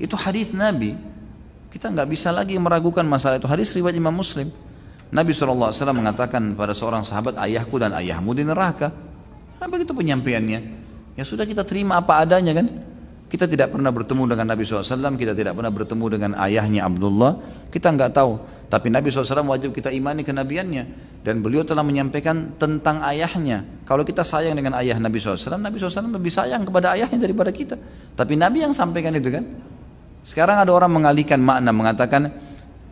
Itu hadis Nabi. Kita nggak bisa lagi meragukan masalah itu. Hadis riwayat Imam Muslim. Nabi SAW mengatakan pada seorang sahabat, ayahku dan ayahmu di neraka. Nah, begitu penyampaiannya. Ya sudah, kita terima apa adanya kan. Kita tidak pernah bertemu dengan Nabi SAW, kita tidak pernah bertemu dengan ayahnya Abdullah, kita nggak tahu. Tapi Nabi SAW wajib kita imani kenabiannya. Dan beliau telah menyampaikan tentang ayahnya. Kalau kita sayang dengan ayah Nabi SAW, Nabi SAW lebih sayang kepada ayahnya daripada kita. Tapi Nabi yang sampaikan itu kan. Sekarang ada orang mengalihkan makna, mengatakan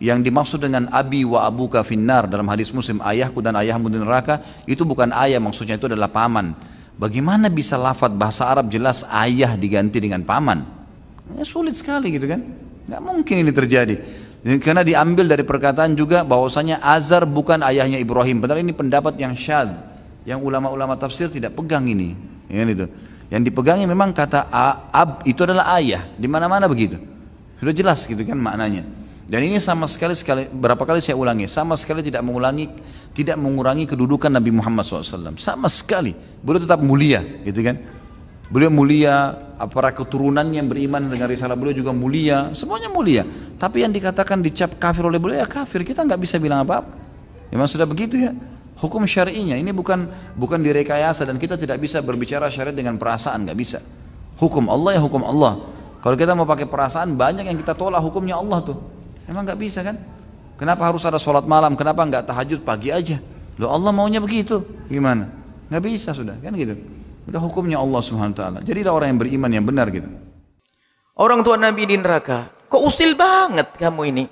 yang dimaksud dengan abi wa abuka finnar dalam hadis Muslim, ayahku dan ayahmu di neraka, itu bukan ayah, maksudnya itu adalah paman. Bagaimana bisa lafadz bahasa Arab jelas ayah diganti dengan paman? Ya, sulit sekali gitu kan. Nggak mungkin ini terjadi. Karena diambil dari perkataan juga bahwasanya Azar bukan ayahnya Ibrahim. Padahal ini pendapat yang syadz, yang ulama-ulama tafsir tidak pegang ini. Ya, itu. Yang dipegangnya memang kata ab itu adalah ayah. Di mana-mana begitu. Sudah jelas gitu kan maknanya. Dan ini sama sekali berapa kali saya ulangi, sama sekali tidak mengurangi kedudukan Nabi Muhammad SAW. Sama sekali. Beliau tetap mulia, gitu kan? Beliau mulia, para keturunan yang beriman dengan risalah beliau juga mulia, semuanya mulia. Tapi yang dikatakan dicap kafir oleh beliau ya kafir, kita nggak bisa bilang apa-apa. Memang sudah begitu ya. Hukum syar'inya ini bukan direkayasa, dan kita tidak bisa berbicara syariat dengan perasaan, nggak bisa. Hukum Allah ya hukum Allah. Kalau kita mau pakai perasaan, banyak yang kita tolak hukumnya Allah tuh. Memang nggak bisa kan? Kenapa harus ada sholat malam? Kenapa nggak tahajud pagi aja? Loh, Allah maunya begitu, gimana? Nggak bisa sudah, kan gitu. Udah hukumnya Allah Subhanahu Wa Taala. Jadi ada orang yang beriman yang benar gitu. Orang tua Nabi di neraka, kok usil banget kamu ini?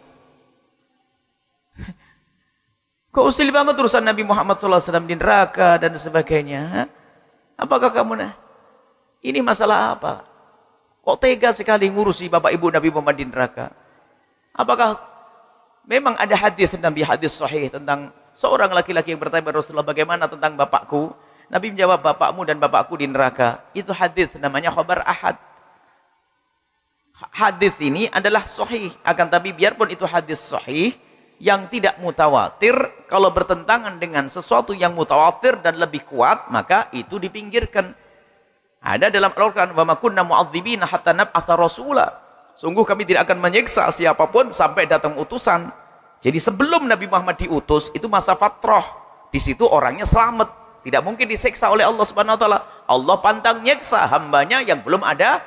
Kok usil banget urusan Nabi Muhammad SAW di neraka dan sebagainya? Apakah kamu ini masalah apa? Kok tega sekali ngurusi bapak ibu Nabi Muhammad di neraka? Apakah memang ada hadis Nabi, hadis sahih tentang seorang laki-laki yang bertanya kepada Rasulullah, bagaimana tentang bapakku? Nabi menjawab, bapakmu dan bapakku di neraka. Itu hadis namanya khabar ahad. Hadis ini adalah sahih, akan tapi biarpun itu hadis sahih yang tidak mutawatir, kalau bertentangan dengan sesuatu yang mutawatir dan lebih kuat, maka itu dipinggirkan. Ada dalam Al-Quran, wa ma kunna mu'adzibina hatta nab'atha rasula. Sungguh kami tidak akan menyiksa siapapun sampai datang utusan. Jadi sebelum Nabi Muhammad diutus, itu masa fatrah. Di situ orangnya selamat, tidak mungkin disiksa oleh Allah Subhanahu Wa Taala. Allah pantang nyiksa hambanya yang belum ada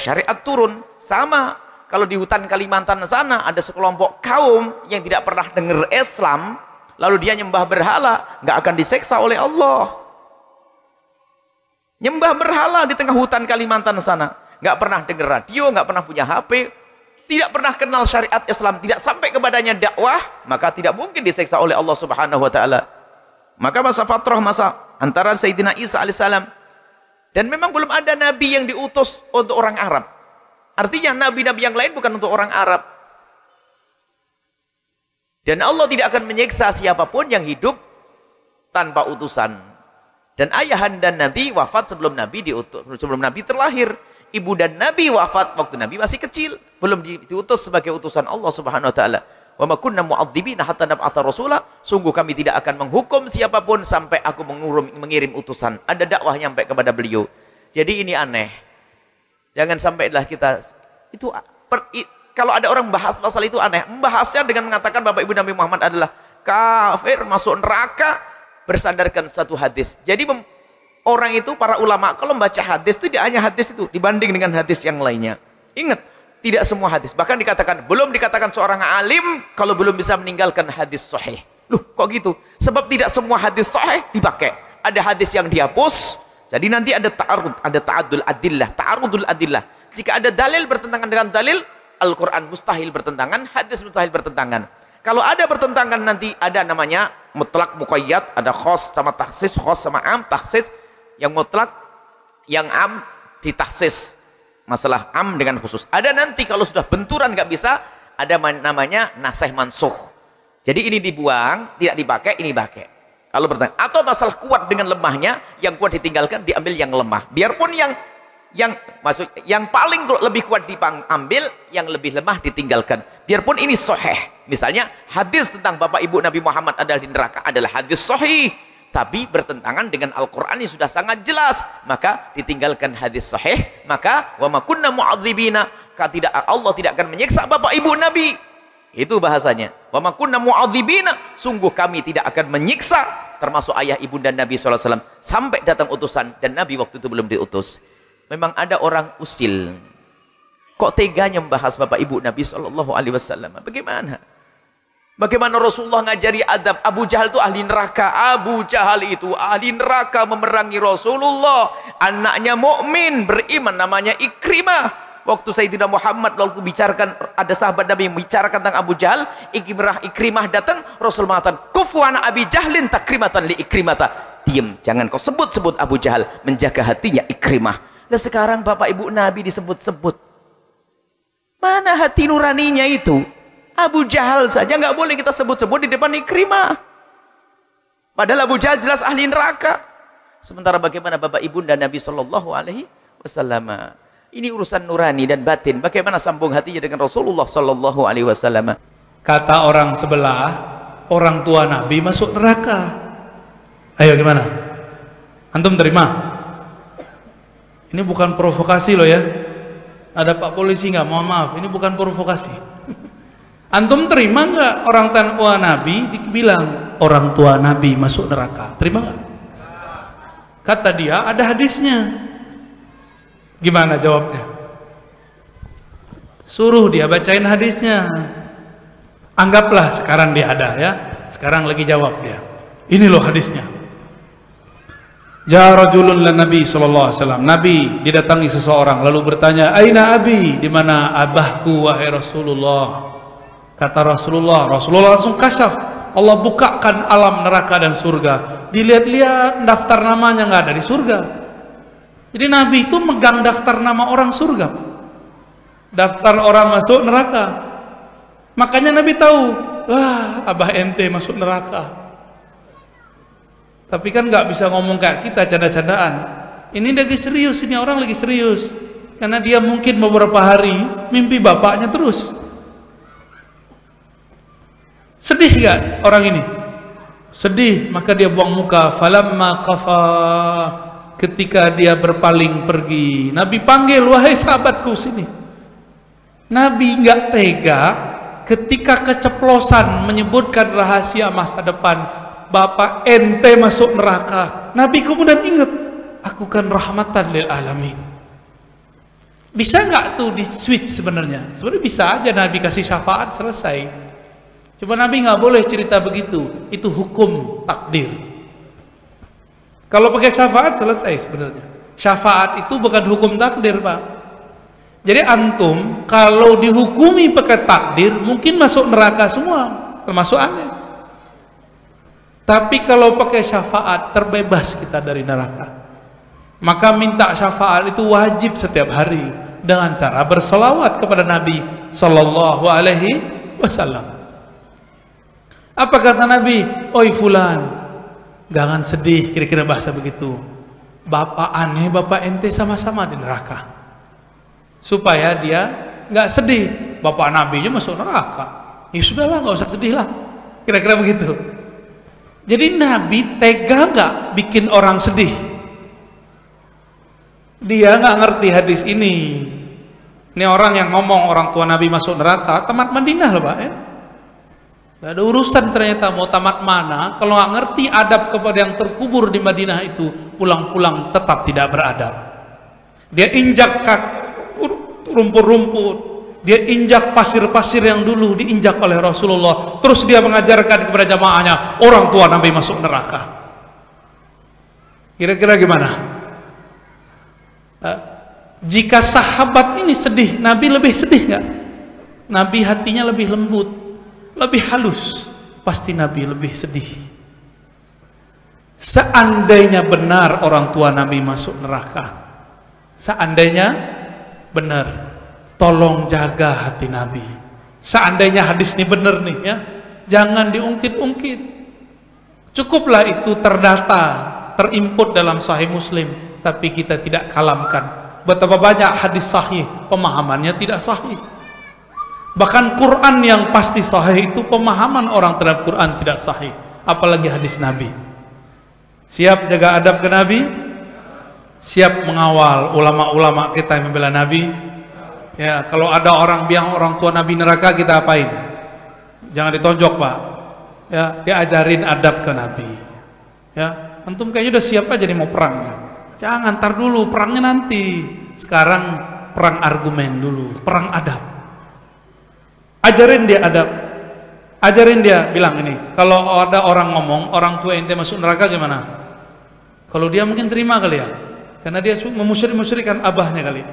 syariat turun. Sama kalau di hutan Kalimantan sana ada sekelompok kaum yang tidak pernah dengar Islam, lalu dia nyembah berhala, nggak akan disiksa oleh Allah. Nyembah berhala di tengah hutan Kalimantan sana, nggak pernah dengar radio, nggak pernah punya HP, tidak pernah kenal syariat Islam, tidak sampai kepadanya dakwah, maka tidak mungkin disiksa oleh Allah Subhanahu Wa Taala. Maka masa fatrah, masa antara Sayyidina Isa alaihissalam, dan memang belum ada nabi yang diutus untuk orang Arab. Artinya nabi-nabi yang lain bukan untuk orang Arab. Dan Allah tidak akan menyiksa siapapun yang hidup tanpa utusan. Dan ayahanda Nabi wafat sebelum Nabi diutus, sebelum Nabi terlahir. Ibu dan Nabi wafat waktu Nabi masih kecil, belum diutus sebagai utusan Allah Subhanahu Wa Taala. Wa ma kunna mu'adzibina hatta nab'atha rasula. Sungguh kami tidak akan menghukum siapapun sampai aku mengirim utusan. Ada dakwah nyampe kepada beliau. Jadi ini aneh. Jangan sampailah kita kalau ada orang bahas masalah itu aneh. Membahasnya dengan mengatakan Bapak Ibu Nabi Muhammad adalah kafir, masuk neraka, bersandarkan satu hadis. Jadi orang itu, para ulama, kalau membaca hadis itu dia hanya hadis itu dibanding dengan hadis yang lainnya. Ingat, tidak semua hadis. Bahkan dikatakan, belum dikatakan seorang alim kalau belum bisa meninggalkan hadis sahih. Loh, kok gitu? Sebab tidak semua hadis sahih dipakai. Ada hadis yang dihapus. Jadi nanti ada ta'arud, ada ta'adul adillah, ta'arudul adillah. Jika ada dalil bertentangan dengan dalil, Al-Quran mustahil bertentangan, hadis mustahil bertentangan. Kalau ada bertentangan nanti ada namanya mutlak muqayyad, ada khos sama takhsis, khos sama am, takhsis. Yang mutlak, yang am ditaksis. Masalah am dengan khusus. Ada nanti kalau sudah benturan nggak bisa, ada namanya nasih mansuh. Jadi ini dibuang, tidak dipakai, ini pakai. Kalau bertanya, atau masalah kuat dengan lemahnya, yang kuat ditinggalkan, diambil yang lemah. Biarpun yang paling lebih kuat diambil, yang lebih lemah ditinggalkan. Biarpun ini sahih. Misalnya hadis tentang Bapak Ibu Nabi Muhammad adalah di neraka adalah hadis sahih, tapi bertentangan dengan Al-Quran yang sudah sangat jelas, maka ditinggalkan hadis sahih. Maka wa ma kunna mu'adzibina, Allah tidak akan menyiksa bapak ibu Nabi. Itu bahasanya. Wa ma kunna mu'adzibina, sungguh kami tidak akan menyiksa termasuk ayah ibunda Nabi SAW sampai datang utusan, dan Nabi waktu itu belum diutus. Memang ada orang usil. Kok teganya membahas bapak ibu Nabi SAW? Bagaimana? Bagaimana Rasulullah ngajari adab? Abu Jahal itu ahli neraka. Abu Jahal itu ahli neraka memerangi Rasulullah. Anaknya mukmin beriman namanya Ikrimah. Waktu Sayyidina Muhammad waktu bicarakan, ada sahabat Nabi yang bicarakan tentang Abu Jahal, Ikrimah datang, Rasul mengatakan, kufu ana Abi Jahlin takrimatan li Ikrimata. Diam, jangan kau sebut-sebut Abu Jahal, menjaga hatinya Ikrimah. Nah sekarang bapak ibu Nabi disebut-sebut. Mana hati nuraninya itu? Abu Jahal saja nggak boleh kita sebut-sebut di depan Ikrimah. Padahal Abu Jahal jelas ahli neraka. Sementara bagaimana bapak ibunda Nabi SAW? Ini urusan nurani dan batin. Bagaimana sambung hatinya dengan Rasulullah SAW? Kata orang sebelah, orang tua Nabi masuk neraka. Ayo gimana? Antum terima? Ini bukan provokasi loh ya. Ada Pak Polisi nggak? Mohon maaf, ini bukan provokasi. Antum terima nggak orang tua Nabi dibilang orang tua Nabi masuk neraka? Terima nggak? Kata dia ada hadisnya. Gimana jawabnya? Suruh dia bacain hadisnya. Anggaplah sekarang dia ada ya. Sekarang lagi jawab dia. Ini loh hadisnya. Ja rajulun lan Nabi sallallahu alaihi wasallam. Nabi didatangi seseorang lalu bertanya, "Aina abi?" Di mana abahku wahai Rasulullah? Kata Rasulullah langsung kasyaf. Allah bukakan alam neraka dan surga. Dilihat-lihat daftar namanya nggak ada di surga. Jadi Nabi itu megang daftar nama orang surga, daftar orang masuk neraka. Makanya Nabi tahu, wah abah ente masuk neraka. Tapi kan nggak bisa ngomong kayak kita canda-candaan. Ini lagi serius, ini orang lagi serius. Karena dia mungkin beberapa hari mimpi bapaknya terus. Sedih gak orang ini? Sedih, maka dia buang muka. Falamma qafa, ketika dia berpaling pergi, Nabi panggil, wahai sahabatku sini. Nabi nggak tega ketika keceplosan menyebutkan rahasia masa depan, bapak ente masuk neraka. Nabi kemudian ingat, aku kan rahmatan lil alamin. Bisa nggak tuh di switch sebenarnya? Sebenarnya bisa aja Nabi kasih syafaat selesai. Cuma Nabi nggak boleh cerita begitu. Itu hukum takdir. Kalau pakai syafaat selesai sebenarnya. Syafaat itu bukan hukum takdir, Pak. Jadi antum kalau dihukumi pakai takdir mungkin masuk neraka semua, termasuk Anda. Tapi kalau pakai syafaat terbebas kita dari neraka. Maka minta syafaat itu wajib setiap hari dengan cara bersolawat kepada Nabi sallallahu alaihi wasallam. Apa kata Nabi? Oi fulan, jangan sedih, kira-kira bahasa begitu. Bapak aneh, bapak ente sama-sama di neraka. Supaya dia nggak sedih. Bapak nabinya masuk neraka. Ya sudahlah, nggak usah sedih lah. Kira-kira begitu. Jadi Nabi tega nggak bikin orang sedih. Dia nggak ngerti hadis ini. Ini orang yang ngomong orang tua Nabi masuk neraka, tamat Madinah loh Pak ya. Gak ada urusan ternyata mau tamat mana. Kalau nggak ngerti adab kepada yang terkubur di Madinah itu, pulang-pulang tetap tidak beradab. Dia injak rumput-rumput, dia injak pasir-pasir yang dulu diinjak oleh Rasulullah. Terus dia mengajarkan kepada jamaahnya, orang tua Nabi masuk neraka. Kira-kira gimana? Jika sahabat ini sedih, Nabi lebih sedih nggak? Nabi hatinya lebih lembut, lebih halus, pasti Nabi lebih sedih. Seandainya benar orang tua Nabi masuk neraka, seandainya benar, tolong jaga hati Nabi. Seandainya hadis ini benar nih ya, jangan diungkit-ungkit. Cukuplah itu terdata, terinput dalam Sahih Muslim, tapi kita tidak kalamkan. Betapa banyak hadis sahih pemahamannya tidak sahih. Bahkan Quran yang pasti sahih itu pemahaman orang terhadap Quran tidak sahih, apalagi hadis Nabi. Siap jaga adab ke Nabi? Siap mengawal ulama-ulama kita yang membela Nabi? Ya, kalau ada orang bilang orang tua Nabi neraka, kita apain? Jangan ditonjok, Pak. Ya, dia ajarin adab ke Nabi. Ya, antum kayaknya udah siap aja nih mau perang. Jangan, ntar dulu, perangnya nanti. Sekarang perang argumen dulu, perang adab. Ajarin dia adab. Ajarin dia, bilang ini, kalau ada orang ngomong, orang tua ente masuk neraka gimana? Kalau dia mungkin terima kali ya, karena dia memusyrik-musyrikan abahnya kali.